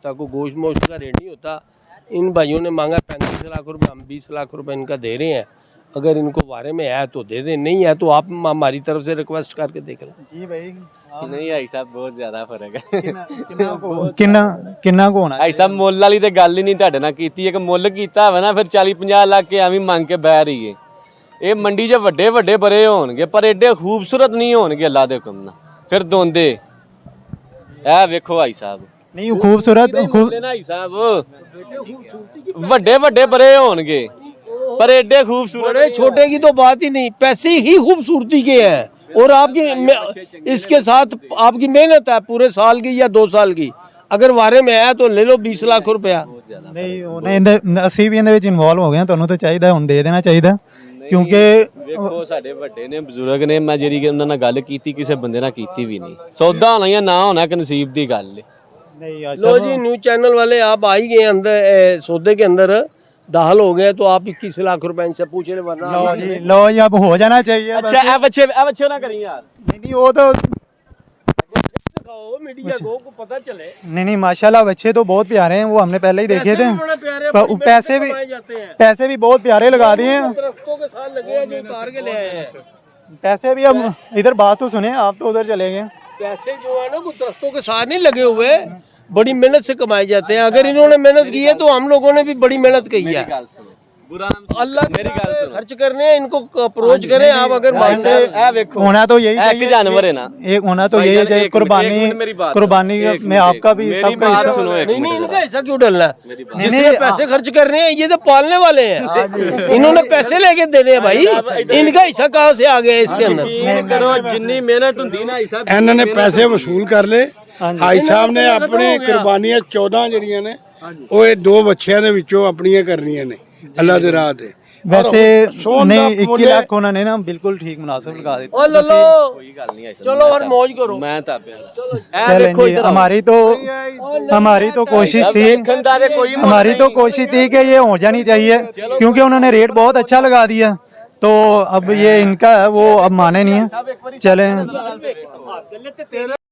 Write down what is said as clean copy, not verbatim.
होता, कोई गोश्त मोश्त का रेट नहीं होता। इन भाइयों ने मांगा 35 लाख रुपए, हम 20 लाख रुपए इनका दे रहे हैं। अगर इनको बारे में है तो दे दें, नहीं है तो आप हमारी तरफ से रिक्वेस्ट करके देख लें। जी भाई नहीं भाई साहब बहुत ਜ਼ਿਆਦਾ ਫਰਕ ਹੈ। ਕਿੰਨਾ ਕੁ ਹੋਣਾ ਭਾਈ ਸਾਹਿਬ ਮੁੱਲ ਵਾਲੀ ਤੇ ਗੱਲ ਹੀ ਨਹੀਂ ਤੁਹਾਡੇ ਨਾਲ ਕੀਤੀ। ਇੱਕ ਮੁੱਲ ਕੀਤਾ ਹੋਵੇ ਨਾ ਫਿਰ 40-50 ਲੱਖ ਕੇ ਐਵੇਂ ਮੰਗ ਕੇ ਬਹਿ ਰਹੀਏ। ਇਹ ਮੰਡੀ 'ਚ ਵੱਡੇ ਵੱਡੇ ਬਰੇ ਹੋਣਗੇ ਪਰ ਐਡੇ ਖੂਬਸੂਰਤ ਨਹੀਂ ਹੋਣਗੇ ਅੱਲਾ ਦੇ ਹੁਕਮ ਨਾਲ। ਫਿਰ ਦੋਂਦੇ ਇਹ ਵੇਖੋ ਭਾਈ ਸਾਹਿਬ ਨਹੀਂ ਖੂਬਸੂਰਤ ਭਾਈ ਸਾਹਿਬ ਵੱਡੇ ਵੱਡੇ ਬਰੇ ਹੋਣਗੇ पर एडे खूबसूरत। बड़े छोटे की तो बात ही नहीं, पैसे ही खूबसूरती के हैं और आपकी इसके साथ आपकी मेहनत है पूरे साल की या 2 साल की। अगर वारे में आया तो ले लो 20 लाख रुपया। नहीं ਉਹਨੇ ਅਸੀਂ ਵੀ ਇਹਦੇ ਵਿੱਚ ਇਨਵੋਲਵ ਹੋ ਗਏ ਹਾਂ। ਤੁਹਾਨੂੰ ਤਾਂ ਚਾਹੀਦਾ ਹੁਣ ਦੇ ਦੇਣਾ ਚਾਹੀਦਾ ਕਿਉਂਕਿ ਵੇਖੋ ਸਾਡੇ ਵੱਡੇ ਨੇ ਬਜ਼ੁਰਗ ਨੇ। ਮੈਂ ਜਿਹੜੀ ਉਹਨਾਂ ਨਾਲ ਗੱਲ ਕੀਤੀ ਕਿਸੇ ਬੰਦੇ ਨਾਲ ਕੀਤੀ ਵੀ नहीं। सौदा होना या ना होना एक नसीब की गल है। नहीं लो जी न्यूज चैनल वाले आप आ ही गए अंदर सौदे के अंदर दाखिल हो गए तो आप 21 लाख रुपए इनसे पूछ रहे वरना लो जी अब हो जाना चाहिए। अच्छा अब अच्छे ना करिए यार। नहीं वो तो दिखाओ मीडिया को पता चले। नहीं माशाल्लाह बच्चे तो बहुत प्यारे हैं, वो हमने पहले ही देखे थे। पैसे भी बहुत प्यारे लगा दिए हैं। दरख्तों के साथ लगे हैं जो उतार के ले आए हैं। पैसे भी अब इधर बात तो सुने, आप तो उधर चले गए। पैसे जो है ना वो दरख्तों के साथ नहीं लगे हुए, बड़ी मेहनत से कमाए जाते हैं। अगर इन्होंने मेहनत की है तो हम लोगों ने भी बड़ी मेहनत की है। अल्लाह मेरी गल खर्च करने हैं, इनको अप्रोच करें आप। अगर होना तो यही चाहिए, जानवर है ना एक होना तो यही चाहिए। कुर्बानी में आपका भी सबका हिस्सा। नहीं इनका हिस्सा क्यों डलना है? जिसने पैसे खर्च कर रहे हैं ये तो पालने वाले हैं, इन्होंने पैसे लेके देने हैं भाई। इनका हिस्सा कहाँ से आ गया इसके अंदर? जिन्नी मेहनत होंदी ना हिसाब इन्होंने पैसे वसूल कर ले। भाई साहब ने अपनी कुर्बानियां 14 ਜਿਹੜੀਆਂ ਨੇ ਉਹ ਇਹ 2 ਬੱਚਿਆਂ ਦੇ ਵਿੱਚੋਂ ਆਪਣੀਆਂ ਕਰਨੀਆਂ ਨੇ ਅੱਲਾ ਦੇ ਰਾਹ ਤੇ। वैसे नहीं 21 लाख उन्होंने ना बिल्कुल ठीक मुनासिब लगा दी। ओ ललो कोई गल नहीं है। चलो और मौज करो। मैं ताबिया चलें जी। हमारी तो कोशिश थी, हमारी तो कोशिश थी कि ये हो जानी चाहिए क्योंकि उन्होंने रेट बहुत अच्छा लगा दिया। तो अब ये इनका वो अब माने नहीं है। चलें।